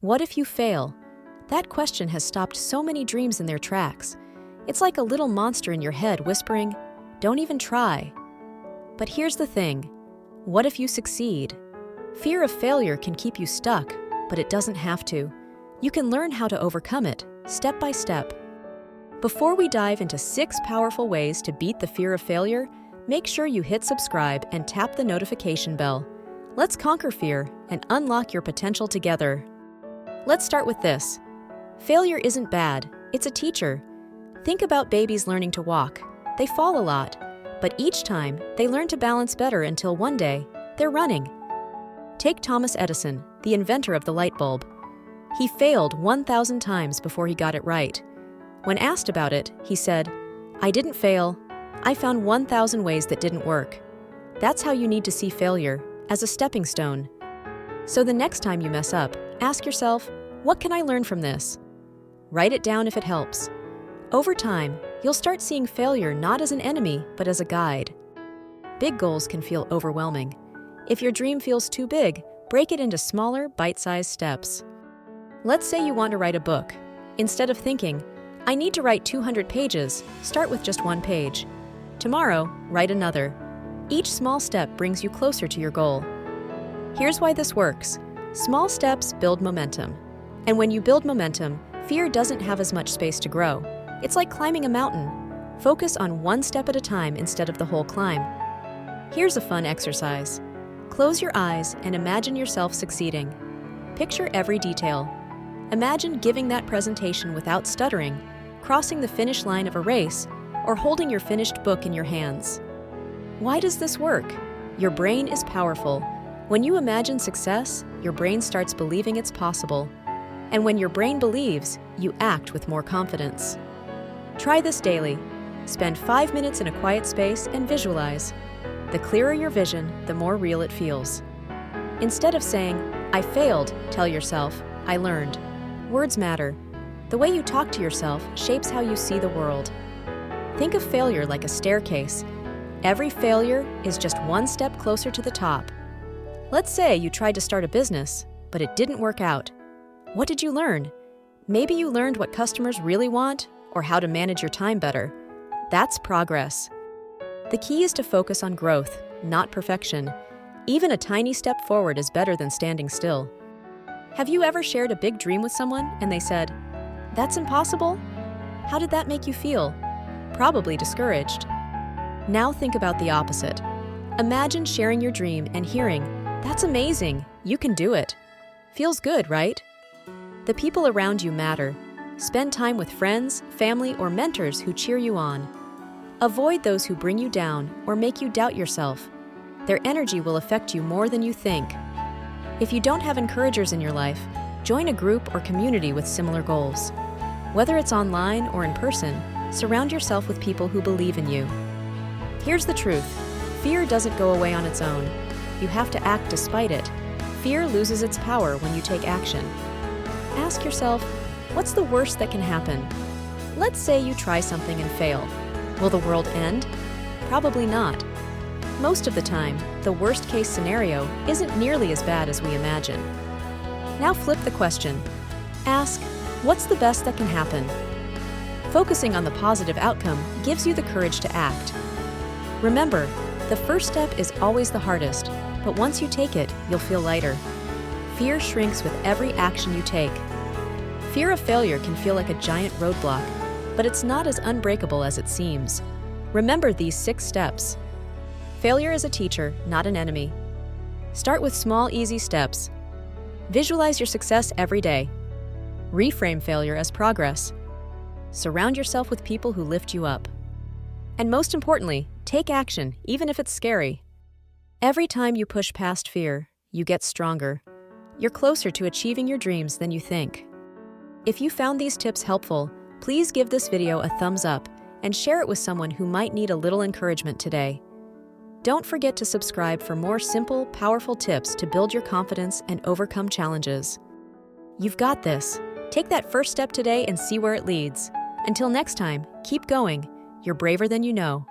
What if you fail? That question has stopped so many dreams in their tracks. It's like a little monster in your head whispering, "Don't even try." But here's the thing. What if you succeed? Fear of failure can keep you stuck, but it doesn't have to. You can learn how to overcome it, step by step. Before we dive into 6 powerful ways to beat the fear of failure, make sure you hit subscribe and tap the notification bell. Let's conquer fear and unlock your potential together. Let's start with this. Failure isn't bad, it's a teacher. Think about babies learning to walk. They fall a lot, but each time they learn to balance better until one day they're running. Take Thomas Edison, the inventor of the light bulb. He failed 1,000 times before he got it right. When asked about it, he said, "I didn't fail. I found 1,000 ways that didn't work." That's how you need to see failure, as a stepping stone. So the next time you mess up, ask yourself, what can I learn from this? Write it down if it helps. Over time, you'll start seeing failure not as an enemy, but as a guide. Big goals can feel overwhelming. If your dream feels too big, break it into smaller, bite-sized steps. Let's say you want to write a book. Instead of thinking, "I need to write 200 pages," start with just 1 page. Tomorrow, write another. Each small step brings you closer to your goal. Here's why this works. Small steps build momentum. And when you build momentum, fear doesn't have as much space to grow. It's like climbing a mountain. Focus on 1 step at a time instead of the whole climb. Here's a fun exercise. Close your eyes and imagine yourself succeeding. Picture every detail. Imagine giving that presentation without stuttering, crossing the finish line of a race, or holding your finished book in your hands. Why does this work? Your brain is powerful. When you imagine success, your brain starts believing it's possible. And when your brain believes, you act with more confidence. Try this daily. Spend 5 minutes in a quiet space and visualize. The clearer your vision, the more real it feels. Instead of saying, "I failed," tell yourself, "I learned." Words matter. The way you talk to yourself shapes how you see the world. Think of failure like a staircase. Every failure is just 1 step closer to the top. Let's say you tried to start a business, but it didn't work out. What did you learn? Maybe you learned what customers really want or how to manage your time better. That's progress. The key is to focus on growth, not perfection. Even a tiny step forward is better than standing still. Have you ever shared a big dream with someone and they said, "That's impossible"? How did that make you feel? Probably discouraged. Now think about the opposite. Imagine sharing your dream and hearing, "That's amazing, you can do it." Feels good, right? The people around you matter. Spend time with friends, family, or mentors who cheer you on. Avoid those who bring you down or make you doubt yourself. Their energy will affect you more than you think. If you don't have encouragers in your life, join a group or community with similar goals. Whether it's online or in person, surround yourself with people who believe in you. Here's the truth. Fear doesn't go away on its own. You have to act despite it. Fear loses its power when you take action. Ask yourself, what's the worst that can happen? Let's say you try something and fail. Will the world end? Probably not. Most of the time, the worst-case scenario isn't nearly as bad as we imagine. Now flip the question. Ask, what's the best that can happen? Focusing on the positive outcome gives you the courage to act. Remember, the first step is always the hardest, but once you take it, you'll feel lighter. Fear shrinks with every action you take. Fear of failure can feel like a giant roadblock, but it's not as unbreakable as it seems. Remember these 6 steps. Failure is a teacher, not an enemy. Start with small, easy steps. Visualize your success every day. Reframe failure as progress. Surround yourself with people who lift you up. And most importantly, take action, even if it's scary. Every time you push past fear, you get stronger. You're closer to achieving your dreams than you think. If you found these tips helpful, please give this video a thumbs up and share it with someone who might need a little encouragement today. Don't forget to subscribe for more simple, powerful tips to build your confidence and overcome challenges. You've got this. Take that first step today and see where it leads. Until next time, keep going. You're braver than you know.